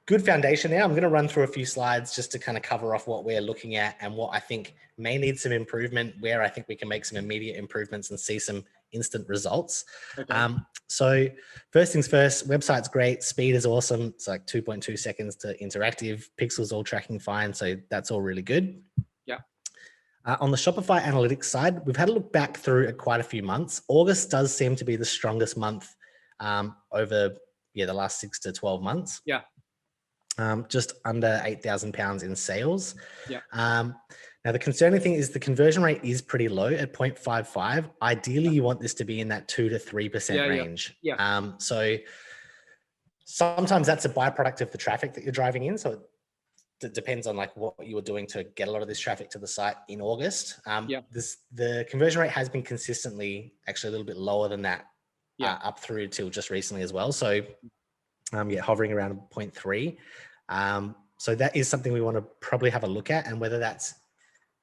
good foundation there. I'm going to run through a few slides just to kind of cover off what we're looking at and what I think may need some improvement, where I think we can make some immediate improvements and see some instant results. Okay. So first things first, website's great. Speed is awesome. It's like 2.2 seconds to interactive. Pixels all tracking fine. So that's all really good. Yeah. On the Shopify analytics side, we've had a look back through quite a few months. August does seem to be the strongest month over the last 6 to 12 months. Yeah. Just under £8,000 in sales. Yeah. Now, the concerning thing is the conversion rate is pretty low at 0.55. Ideally, you want this to be in that 2 to 3% range. Yeah. So sometimes that's a byproduct of the traffic that you're driving in. So it depends on like what you were doing to get a lot of this traffic to the site in August. The conversion rate has been consistently actually a little bit lower than that up through till just recently as well. So hovering around 0.3. So that is something we want to probably have a look at, and whether that's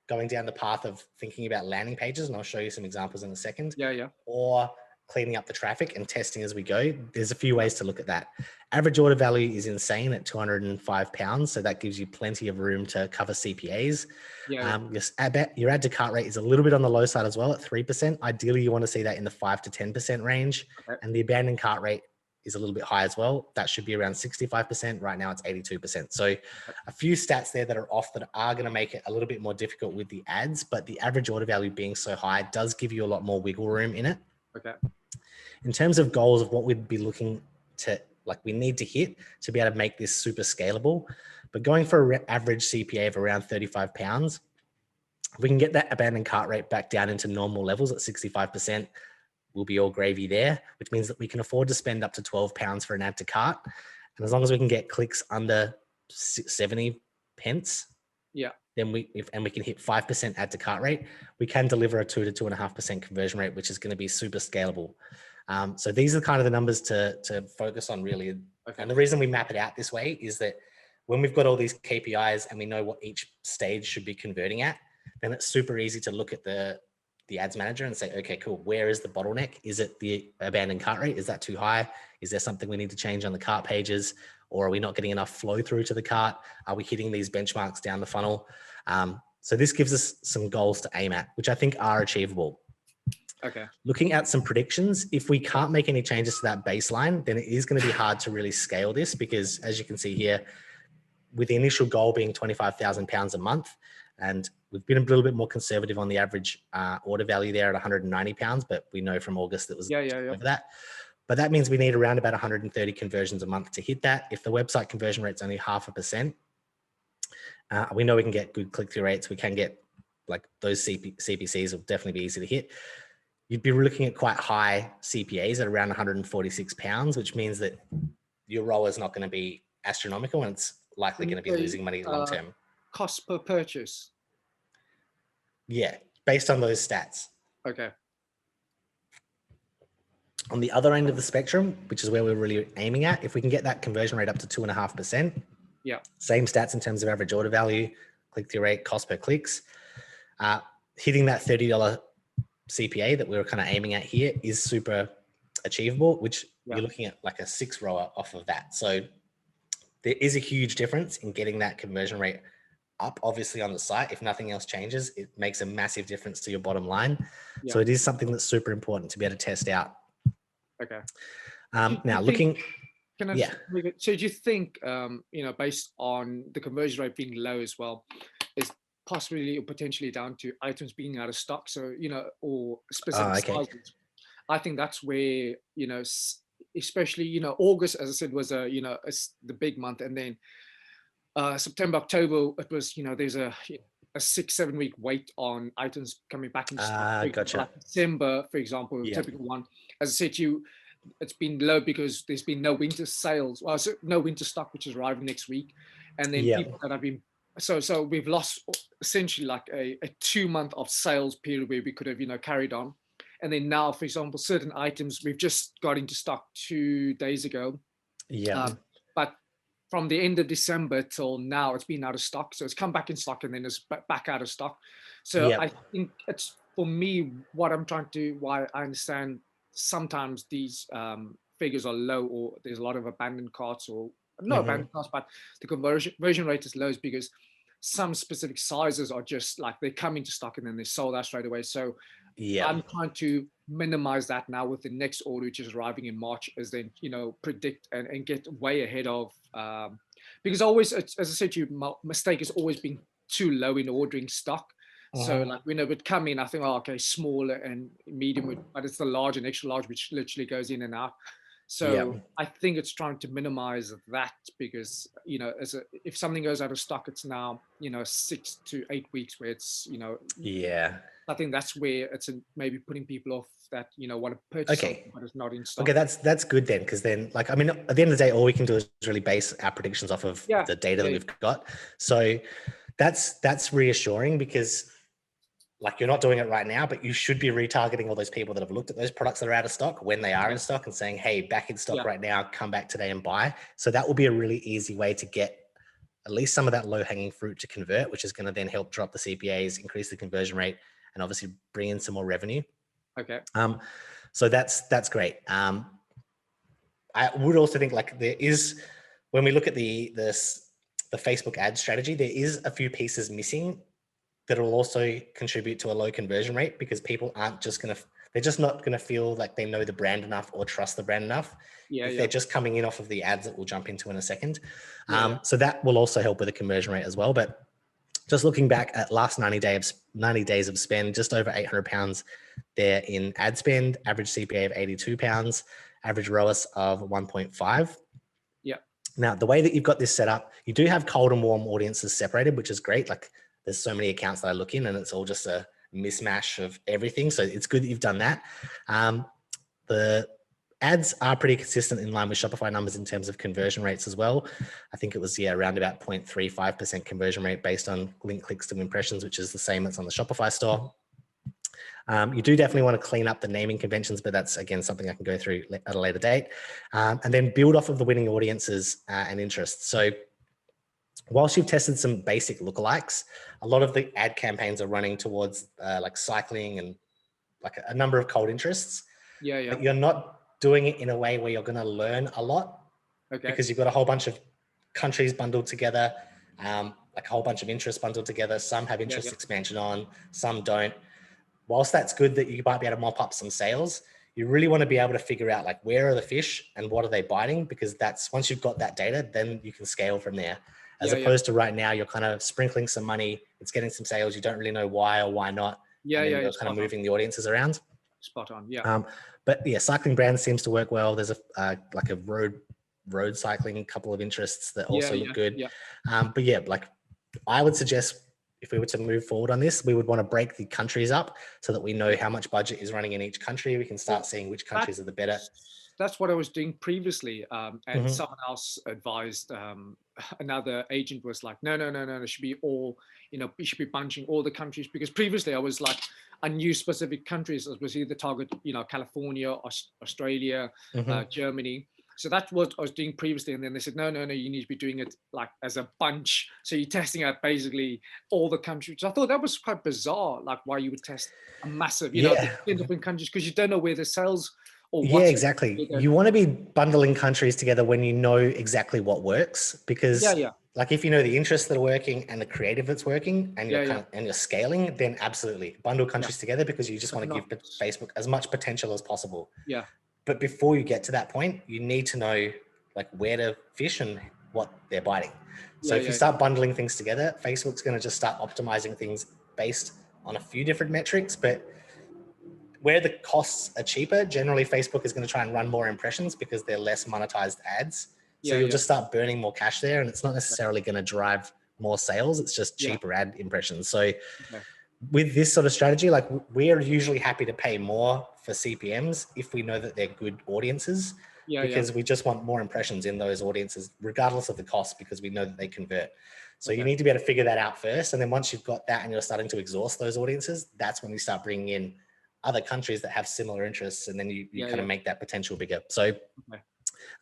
going down the path of thinking about landing pages, and I'll show you some examples in a second, or cleaning up the traffic and testing as we go. There's a few ways to look at that. Average order value is insane at £205. So that gives you plenty of room to cover CPAs. Your add to cart rate is a little bit on the low side as well at 3%. Ideally, you want to see that in the 5 to 10% range. And the abandoned cart rate is a little bit high as well. That should be around 65%. Right now it's 82%. So a few stats there that are off that are going to make it a little bit more difficult with the ads, but the average order value being so high does give you a lot more wiggle room in it. In terms of goals of what we'd be looking to, we need to hit to be able to make this super scalable, but going for an average CPA of around £35, we can get that abandoned cart rate back down into normal levels at 65%. We'll be all gravy there, which means that we can afford to spend up to £12 for an add to cart. And as long as we can get clicks under 70 pence, then we can hit 5% add to cart rate, we can deliver a 2 to 2.5% conversion rate, which is going to be super scalable. So these are kind of the numbers to focus on really. And the reason we map it out this way is that when we've got all these KPIs and we know what each stage should be converting at, then it's super easy to look at the ads manager and say, okay, cool. Where is the bottleneck? Is it the abandoned cart rate? Is that too high? Is there something we need to change on the cart pages? Or are we not getting enough flow through to the cart? Are we hitting these benchmarks down the funnel? So this gives us some goals to aim at, which I think are achievable. Looking at some predictions, if we can't make any changes to that baseline, then it is going to be hard to really scale this, because as you can see here, with the initial goal being £25,000 a month, and we've been a little bit more conservative on the average order value there at £190, but we know from August that was over that. But that means we need around about 130 conversions a month to hit that. If the website conversion rate's only 0.5%, we know we can get good click-through rates. We can get those CPCs will definitely be easy to hit. You'd be looking at quite high CPAs at around £146, which means that your ROI is not going to be astronomical, and it's likely going to be losing money long term. Cost per purchase. Yeah, based on those stats. Okay. On the other end of the spectrum, which is where we're really aiming at, if we can get that conversion rate up to 2.5%, same stats in terms of average order value, click-through rate, cost per clicks, hitting that $30 CPA that we were kind of aiming at here is super achievable, which you're looking at like a 6 rower off of that. So there is a huge difference in getting that conversion rate up, obviously, on the site. If nothing else changes, it makes a massive difference to your bottom line. So it is something that's super important to be able to test out. Now looking... So do you think, based on the conversion rate being low as well, is possibly or potentially down to items being out of stock? So, or specific sizes. I think that's where, especially, August, as I said, was the big month. And then September, October, it was, there's a 6-7 week wait on items coming back in stock. Gotcha. December, for example, typical one. As I said to you, it's been low because there's been no winter sales. Well, so no winter stock, which is arriving next week. And then people that have been, so we've lost essentially like a 2 month of sales period where we could have, carried on. And then now, for example, certain items we've just got into stock 2 days ago. But from the end of December till now, it's been out of stock. So it's come back in stock and then it's back out of stock. So I think it's, for me, why I understand sometimes these figures are low, or there's a lot of abandoned carts or not abandoned cost, but the conversion rate is low because some specific sizes are just like they come into stock and then they sold out straight away. So I'm trying to minimize that now with the next order, which is arriving in March, is then, you know, predict and get way ahead of, because always, as I said to you, my mistake has always been too low in ordering stock. So like when it would come in, I think, oh, okay, smaller and medium, but it's the large and extra large, which literally goes in and out. So I think it's trying to minimize that because, you know, if something goes out of stock, it's now, you know, 6 to 8 weeks where it's, you know, I think that's where it's maybe putting people off that, you know, want to purchase something, but it's not in stock. Okay, that's good then, because then, like, I mean, at the end of the day, all we can do is really base our predictions off of the data that we've got. So that's reassuring because, like, you're not doing it right now, but you should be retargeting all those people that have looked at those products that are out of stock when they are in stock and saying, hey, back in stock right now, come back today and buy. So that will be a really easy way to get at least some of that low hanging fruit to convert, which is going to then help drop the CPAs, increase the conversion rate, and obviously bring in some more revenue. Okay. So that's great. I would also think, like, there is, when we look at the Facebook ad strategy, there is a few pieces missing that will also contribute to a low conversion rate because people aren't just going to, they're just not going to feel like they know the brand enough or trust the brand enough. If they're just coming in off of the ads that we'll jump into in a second. So that will also help with the conversion rate as well. But just looking back at last 90 days of spend, just over £800 there in ad spend, average CPA of £82, average ROAS of 1.5. Now, the way that you've got this set up, you do have cold and warm audiences separated, which is great. Like, there's so many accounts that I look in and it's all just a mismatch of everything. So it's good that you've done that. The ads are pretty consistent in line with Shopify numbers in terms of conversion rates as well. I think it was, around about 0.35% conversion rate based on link clicks to impressions, which is the same as on the Shopify store. You do definitely want to clean up the naming conventions, but that's, again, something I can go through at a later date. And then build off of the winning audiences and interests. So whilst you've tested some basic lookalikes, a lot of the ad campaigns are running towards like cycling and like a number of cold interests. But you're not doing it in a way where you're going to learn a lot because you've got a whole bunch of countries bundled together, like a whole bunch of interests bundled together. Some have interest expansion on, some don't. Whilst that's good that you might be able to mop up some sales, you really want to be able to figure out, like, where are the fish and what are they biting? Because that's, once you've got that data, then you can scale from there. As opposed to right now, you're kind of sprinkling some money, it's getting some sales, you don't really know why or why not. You're kind of moving the audiences around. Spot on, But cycling brands seems to work well. There's like a road cycling, couple of interests that also look good. But like, I would suggest, if we were to move forward on this, we would want to break the countries up so that we know how much budget is running in each country. We can start seeing which countries are the better. That's what I was doing previously. And someone else advised, another agent was like, no, it should be all, you should be bunching all the countries, because previously I was like, I knew specific countries. I was either target, California, Australia, Germany. So that's what I was doing previously. And then they said, no, you need to be doing it like as a bunch. So you're testing out basically all the countries. I thought that was quite bizarre, like why you would test a massive, different countries, because you don't know where the sales or what's exactly. You want to be bundling countries together when you know exactly what works, because like, if you know the interests that are working and the creative that's working and you're and you're scaling, then absolutely bundle countries together, because you just want to give Facebook as much potential as possible. But before you get to that point, you need to know, like, where to fish and what they're biting. So if you start bundling things together, Facebook's going to just start optimizing things based on a few different metrics. But where the costs are cheaper, generally Facebook is going to try and run more impressions because they're less monetized ads. So you'll just start burning more cash there, and it's not necessarily going to drive more sales. It's just cheaper ad impressions. So with this sort of strategy, like, we're usually happy to pay more for CPMs if we know that they're good audiences, because we just want more impressions in those audiences, regardless of the cost, because we know that they convert. So you need to be able to figure that out first. And then once you've got that and you're starting to exhaust those audiences, that's when you start bringing in other countries that have similar interests. And then you kind of make that potential bigger. So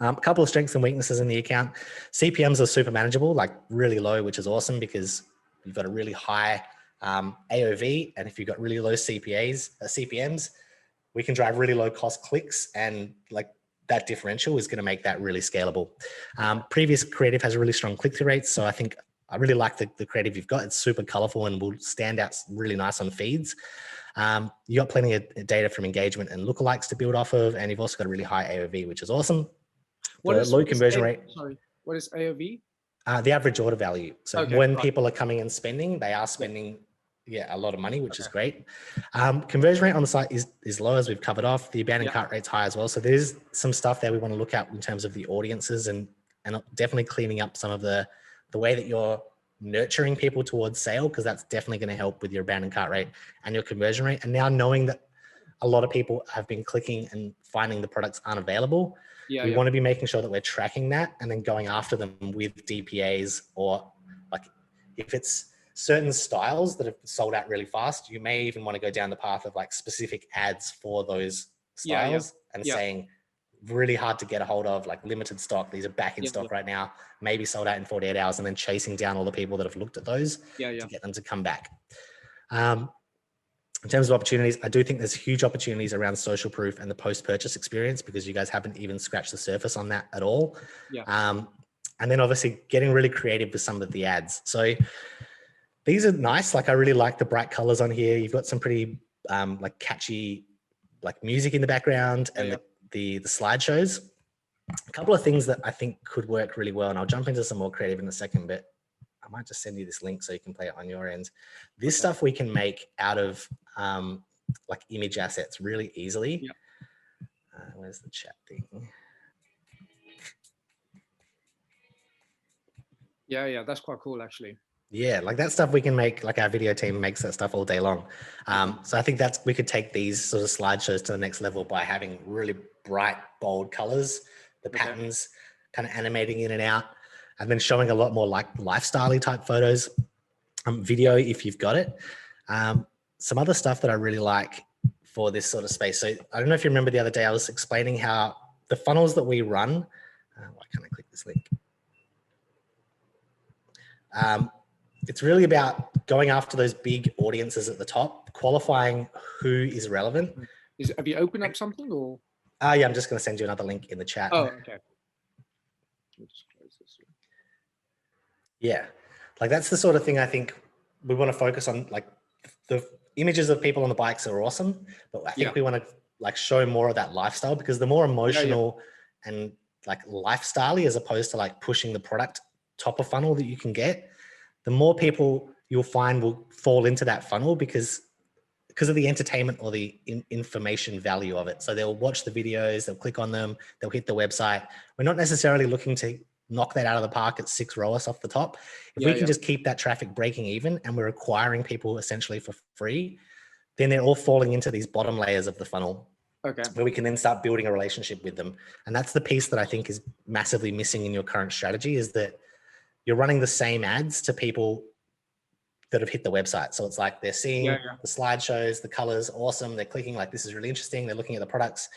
a couple of strengths and weaknesses in the account. CPMs are super manageable, like really low, which is awesome, because you've got a really high AOV. And if you've got really low CPMs, we can drive really low cost clicks, and like that differential is going to make that really scalable. Previous creative has really strong click-through rates. So I think I really like the creative you've got. It's super colorful and will stand out really nice on feeds. You got plenty of data from engagement and lookalikes to build off of, and you've also got a really high AOV, which is awesome. Low conversion rate. Sorry, what is AOV? The average order value. So when people are coming and spending, they are spending a lot of money, which is great. Conversion rate on the site is low, as we've covered off. The abandoned cart rate's high as well. So there's some stuff there we want to look at in terms of the audiences and definitely cleaning up some of the way that you're nurturing people towards sale, because that's definitely going to help with your abandoned cart rate and your conversion rate. And now knowing that a lot of people have been clicking and finding the products unavailable, we want to be making sure that we're tracking that and then going after them with DPAs, or like if it's certain styles that have sold out really fast, you may even want to go down the path of like specific ads for those styles and saying really hard to get a hold of, like limited stock. These are back in stock right now, maybe sold out in 48 hours, and then chasing down all the people that have looked at those to get them to come back. In terms of opportunities, I do think there's huge opportunities around social proof and the post-purchase experience, because you guys haven't even scratched the surface on that at all. And then obviously getting really creative with some of the ads. So these are nice. Like I really like the bright colors on here. You've got some pretty like catchy like music in the background, and the slideshows. A couple of things that I think could work really well, and I'll jump into some more creative in a second, but I might just send you this link so you can play it on your end. This stuff we can make out of like image assets really easily. Where's the chat thing? Yeah, that's quite cool actually. Yeah, like that stuff we can make, like our video team makes that stuff all day long. So I think we could take these sort of slideshows to the next level by having really bright, bold colors, the patterns kind of animating in and out, and then showing a lot more like lifestyle-y type photos, video if you've got it. Some other stuff that I really like for this sort of space. So I don't know if you remember the other day, I was explaining how the funnels that we run, why can't I click this link? It's really about going after those big audiences at the top, qualifying who is relevant. Have you opened up something or? Yeah, I'm just going to send you another link in the chat. Oh, okay. Let's close this one. Yeah, like that's the sort of thing I think we want to focus on. Like the images of people on the bikes are awesome, but I think we want to like show more of that lifestyle, because the more emotional and like lifestyle-y, as opposed to like pushing the product top of funnel that you can get, the more people you'll find will fall into that funnel because of the entertainment or the information value of it. So they'll watch the videos, they'll click on them, they'll hit the website. We're not necessarily looking to knock that out of the park at 6 ROAS off the top. If we can just keep that traffic breaking even, and we're acquiring people essentially for free, then they're all falling into these bottom layers of the funnel. Where we can then start building a relationship with them. And that's the piece that I think is massively missing in your current strategy, is that you're running the same ads to people that have hit the website. So it's like they're seeing the slideshows, the colors, awesome. They're clicking like, this is really interesting. They're looking at the products,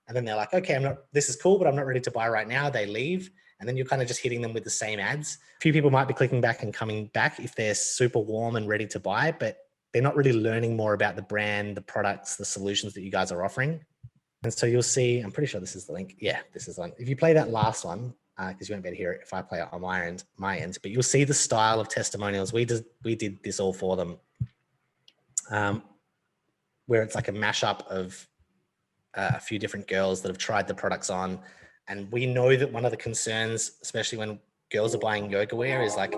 and then they're like, okay, this is cool, but I'm not ready to buy right now. They leave. And then you're kind of just hitting them with the same ads. A few people might be clicking back and coming back if they're super warm and ready to buy, but they're not really learning more about the brand, the products, the solutions that you guys are offering. And so you'll see, I'm pretty sure this is the link. Yeah, this is the one. If you play that last one, because you won't be able to hear it if I play it on my end, but you'll see the style of testimonials. We did this all for them, where it's like a mashup of a few different girls that have tried the products on. And we know that one of the concerns, especially when girls are buying yoga wear, is like,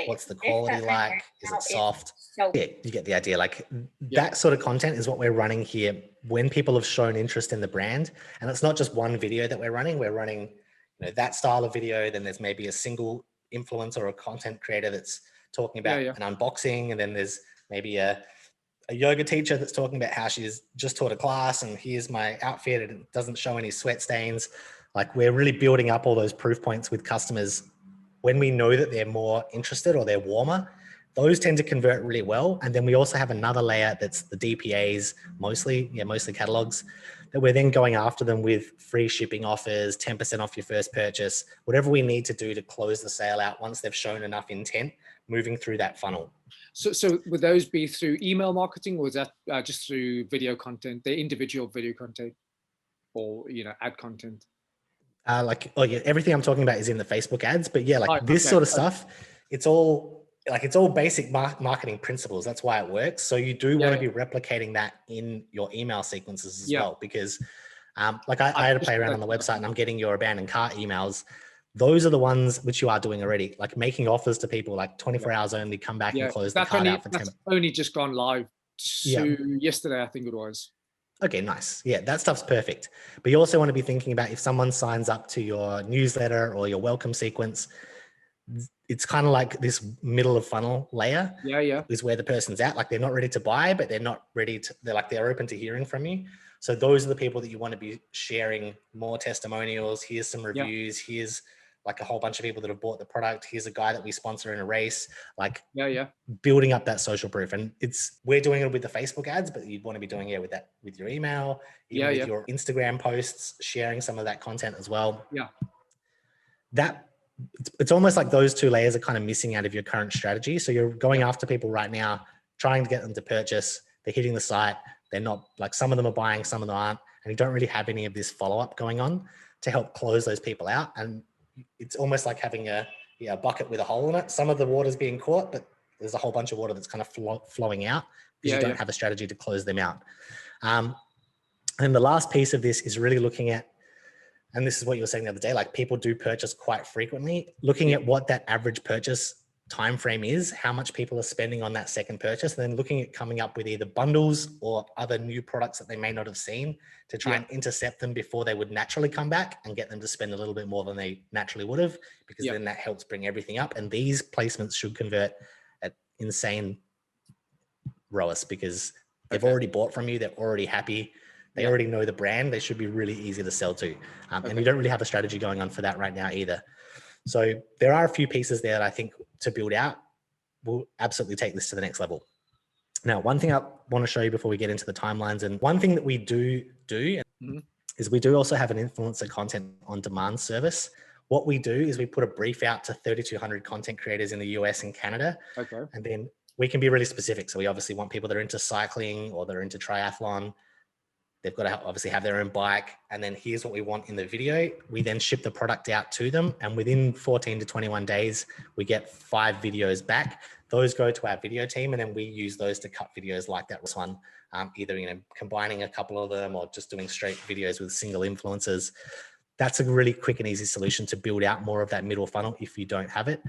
what's the quality like? Is it soft? Yeah, you get the idea. Like that sort of content is what we're running here when people have shown interest in the brand. And it's not just one video that we're running. We're running, you know, that style of video. Then there's maybe a single influencer or a content creator that's talking about an unboxing. And then there's maybe a yoga teacher that's talking about how she's just taught a class and here's my outfit and it doesn't show any sweat stains. Like we're really building up all those proof points with customers when we know that they're more interested or they're warmer. Those tend to convert really well. And then we also have another layer that's the DPAs, mostly catalogs, that we're then going after them with free shipping offers, 10% off your first purchase, whatever we need to do to close the sale out once they've shown enough intent moving through that funnel. So would those be through email marketing, or is that just through video content, the individual video content, or ad content? Like, oh yeah, everything I'm talking about is in the Facebook ads, but yeah, like this sort of stuff, it's all basic marketing principles. That's why it works. So you do want to be replicating that in your email sequences as well, because like I had to play around on the website and I'm getting your abandoned cart emails. Those are the ones which you are doing already, like making offers to people like 24 hours only, come back and close the cart out for 10 minutes. That's only just gone live yesterday, I think it was. Okay, nice. Yeah, that stuff's perfect. But you also want to be thinking about if someone signs up to your newsletter or your welcome sequence, it's kind of like this middle of funnel layer. Is where the person's at. Like they're not ready to buy, but they're not ready to, they're open to hearing from you. So those are the people that you want to be sharing more testimonials. Here's some reviews. Here's like a whole bunch of people that have bought the product. Here's a guy that we sponsor in a race, like building up that social proof. And we're doing it with the Facebook ads, but you'd want to be doing it with your email, even with your Instagram posts, sharing some of that content as well. It's almost like those two layers are kind of missing out of your current strategy. So you're going after people right now, trying to get them to purchase. They're hitting the site. They're not, like, some of them are buying, some of them aren't. And you don't really have any of this follow-up going on to help close those people out. And it's almost like having a bucket with a hole in it. Some of the water's being caught, but there's a whole bunch of water that's kind of flowing out because you don't have a strategy to close them out. And the last piece of this is really looking at, and this is what you were saying the other day, like people do purchase quite frequently, looking at what that average purchase time frame is, how much people are spending on that second purchase, and then looking at coming up with either bundles or other new products that they may not have seen to try and intercept them before they would naturally come back and get them to spend a little bit more than they naturally would have, because then that helps bring everything up. And these placements should convert at insane ROAS because they've already bought from you. They're already happy. They already know the brand. They should be really easy to sell to. And you don't really have a strategy going on for that right now either. So there are a few pieces there that I think to build out will absolutely take this to the next level. Now, one thing I want to show you before we get into the timelines, and one thing that we do is we do also have an influencer content on demand service. What we do is we put a brief out to 3,200 content creators in the US and Canada. And then we can be really specific. So we obviously want people that are into cycling or that are into triathlon. They've got to obviously have their own bike. And then here's what we want in the video. We then ship the product out to them. And within 14 to 21 days, we get 5 videos back. Those go to our video team. And then we use those to cut videos like that one, either, combining a couple of them or just doing straight videos with single influencers. That's a really quick and easy solution to build out more of that middle funnel if you don't have it.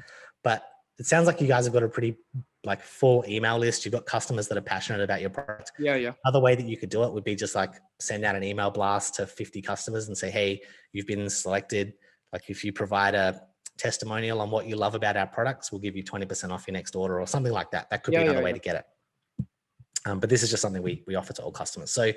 But it sounds like you guys have got a pretty full email list. You've got customers that are passionate about your product. Another way that you could do it would be just send out an email blast to 50 customers and say, hey, you've been selected. Like if you provide a testimonial on what you love about our products, we'll give you 20% off your next order or something like that. That could be another way to get it. But this is just something we offer to all customers. So